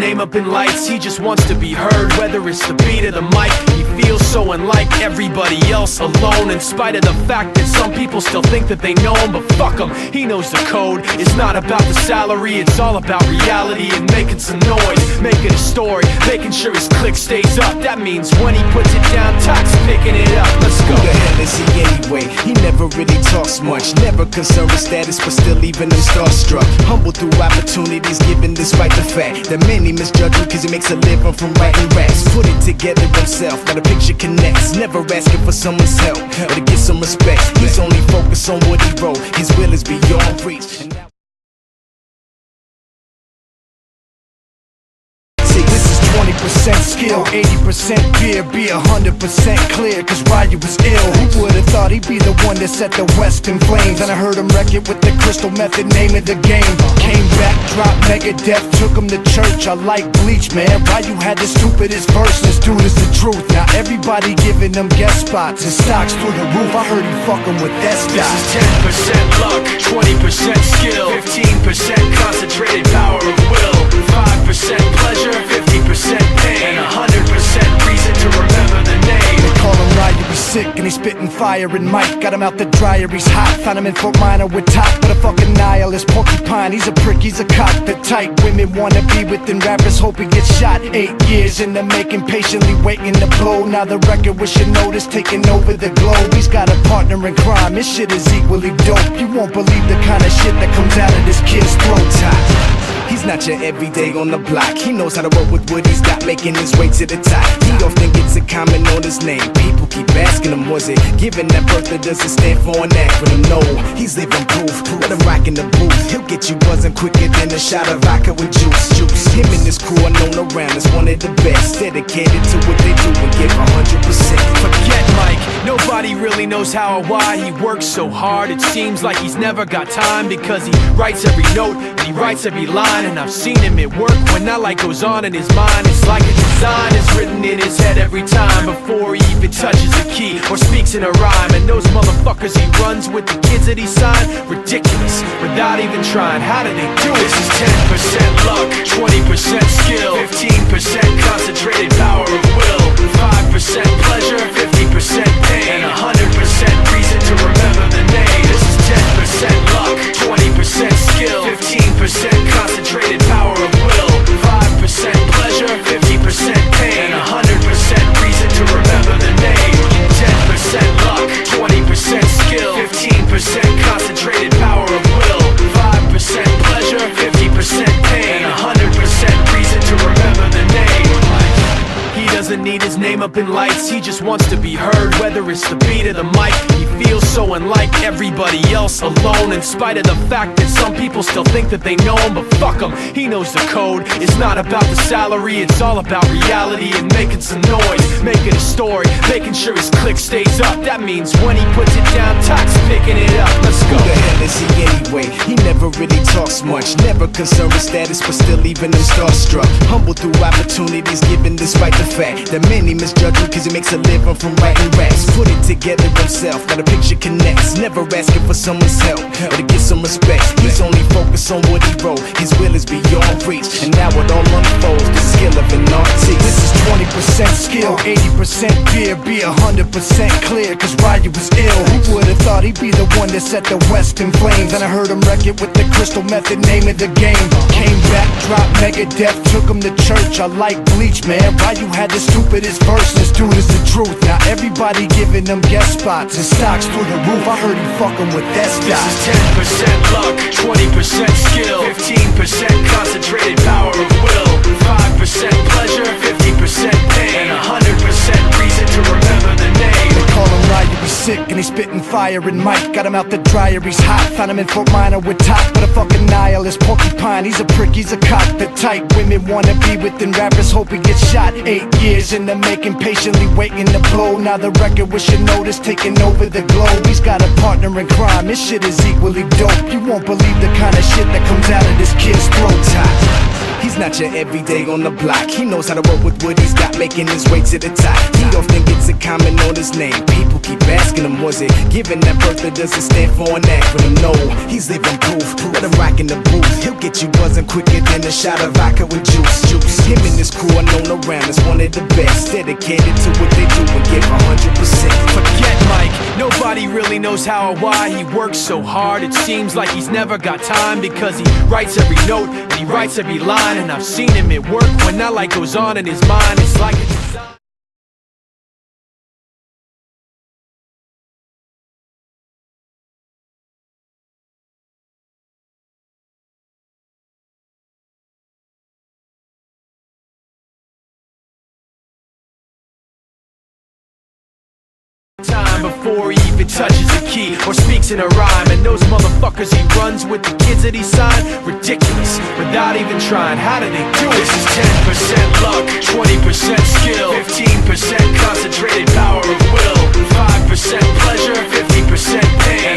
name up in lights, he just wants to be heard. Whether it's the beat or the mic, he feels so unlike everybody else, alone. In spite of the fact that some people still think that they know him, but fuck him, he knows the code. It's not about the salary, it's all about reality and making some noise, making a story, making sure his click stays up. That means when he puts it down, Tox picking it up. Let's go. Who the hell is he anyway? He never really talks much, never concerned with status, but still leaving them starstruck. Humble through opportunities given despite the fact that many misjudge him cause he makes a living from writing raps. Put it together himself, now the picture connects. Never asking for someone's help or to get some respect. He's only focused on what he wrote. His will is beyond reach. And now 20% skill, 80% fear, be 100% clear, cause Ryu was ill. Who would've thought he'd be the one that set the West in flames? And I heard him wreck it with the Crystal Method, name of the game. Came back, dropped Megadeth, took him to church. I like Bleach, man. Ryu had the stupidest verse, this dude is the truth. Now everybody giving them guest spots and stocks through the roof. I heard he fucking with that stock. This is 10% luck, 20% skill, 15% concentrated power of will, 5% pleasure, 50% pain, and 100% reason to remember the name. They call him Ryu, he's sick and he's spitting fire. And Mike got him out the dryer, he's hot. Found him in Fort Minor with top, but a fucking nihilist porcupine. He's a prick, he's a cock. The type women wanna be within rappers, hope he gets shot. 8 years in the making, patiently waiting to blow. Now the record with your notice taking over the globe. He's got a partner in crime, his shit is equally dope. You won't believe the kind of shit that comes out of this kid's throat. He's not your everyday on the block. He knows how to work with what he's got, making his way to the top. He often gets a comment on his name. People keep asking him, was it given that birth that doesn't stand for an acronym? No, he's living proof. Let him rock in the booth. He'll get you buzzing quicker than a shot of vodka with juice. Him and his crew are known around as one of the best, dedicated to what they do and give 100%. Forget Mike, nobody really knows how or why he works so hard. It seems like he's never got time, because he writes every note and he writes every line. And I've seen him at work when that light goes on in his mind. It's like a design is written in his head every time, before he even touches a key or speaks in a rhyme. And those motherfuckers he runs with, the kids that he signed, ridiculous, without even trying. How do they do it? This is 10% luck, 20% skill, 15% concentrated power of will, 5% pleasure, 50% pain, and 100% reason to remember the name. This is 10% luck, 20% skill, 15% concentrated power of will, 5% pleasure, 50% pain, and 100% reason to remember the name. 10% luck, 20% skill, 15% concentrated power of will, 5% pleasure, 50% pain, and 100% reason to remember the name. He doesn't need his name up in lights, he just wants to be heard. Whether it's the beat or the mic, he feels so unlike everybody else, alone. In spite of the fact that some people still think that they know him, but fuck him, he knows the code. It's not about the salary, it's all about reality and making some noise, making a story, making sure his click stays up. That means when he puts it down, Tox picking it up. Let's go. Who the hell is he anyway? He never really talks much, never concerned with status, but still leaving them starstruck. Humble through opportunities given despite the fact that many misjudge him cause he makes a living from writing raps. Put it together himself, now the picture connects. Never asking for someone's help or to get some respect. He's only focused on what he wrote. His will is beyond reach, and now it all unfolds, the skill of an artist. This is 20% skill, 80% fear, be 100% clear, cause Ryu was ill. Who would've thought he'd be the one that set the West in flames? And I heard him wreck it with the Crystal Method, name of the game. Came back, dropped Megadeth, took him to church. I like Bleach, man. Ryu had the stupidest verse, this dude is the truth. Now everybody giving them guest spots and stocks through the roof. I heard he fucking with that stock. This is 10% luck, 20% skill, 15% concentrated power of will, 5% pleasure, 50% pain, and 100% reason to remember the name. They call him Ryu, he's sick and he's spitting fire. And Mike got him out the dryer, he's hot. Found him in Fort Minor with top, but a fucking nihilist porcupine. He's a prick, he's a cock. The type women wanna be within rappers, hope he gets shot. 8 years in the making, patiently waiting to blow. Now the record with your notice taking over the globe. He's got a partner in crime, his shit is equally dope. You won't believe the kind of shit that comes out of this kid's throat. He's He's not your everyday on the block. He knows how to work with what he's got, making his way to the top. He often gets a comment on his name. People keep asking him, was it given that birth that doesn't stand for an acronym? No, he's living proof. Let him rock in the booth. He'll get you buzzing quicker than a shot of vodka with juice. Him and his crew are known around as one of the best, dedicated to what they do and give 100%. Forget Mike, nobody really knows how or why he works so hard. It seems like he's never got time, because he writes every note and he writes every line. And I've seen him at work when that light goes on in his mind. It's like a design. Time before he even touches a key or speaks in a rhyme. And those motherfuckers he runs with, the kids that he signed, ridiculous, without even trying. How do they do it? This is 10% luck, 20% skill, 15% concentrated power of will, 5% pleasure, 50% pain.